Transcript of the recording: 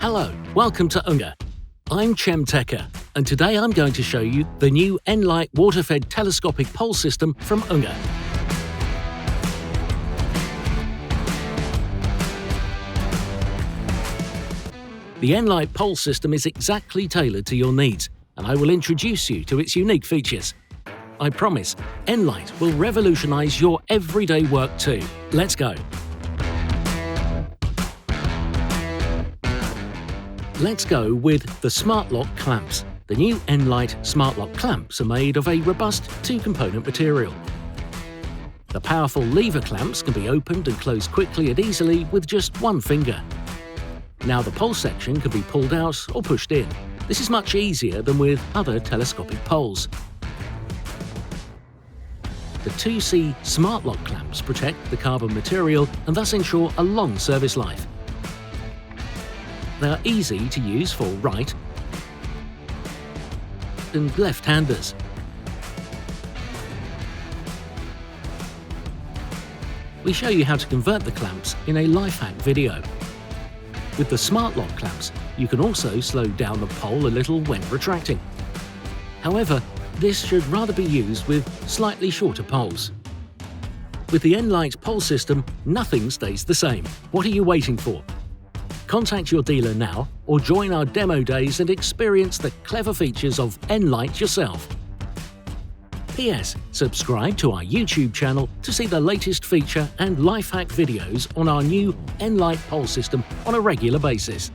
Hello, welcome to UNGER. I'm Chem Techer, and today I'm going to show you the new nLITE water-fed telescopic pole system from UNGER. The nLITE pole system is exactly tailored to your needs, and I will introduce you to its unique features. I promise, nLITE will revolutionise your everyday work too. Let's go! Let's go with the SmartLock clamps. The new nLITE SmartLock clamps are made of a robust two-component material. The powerful lever clamps can be opened and closed quickly and easily with just one finger. Now the pole section can be pulled out or pushed in. This is much easier than with other telescopic poles. The 2C SmartLock clamps protect the carbon material and thus ensure a long service life. They are easy to use for right and left-handers. We show you how to convert the clamps in a life hack video. With the SmartLock clamps, you can also slow down the pole a little when retracting. However, this should rather be used with slightly shorter poles. With the nLITE pole system, nothing stays the same. What are you waiting for? Contact your dealer now or join our demo days and experience the clever features of nLITE yourself. P.S. Subscribe to our YouTube channel to see the latest feature and life hack videos on our new nLITE pole system on a regular basis.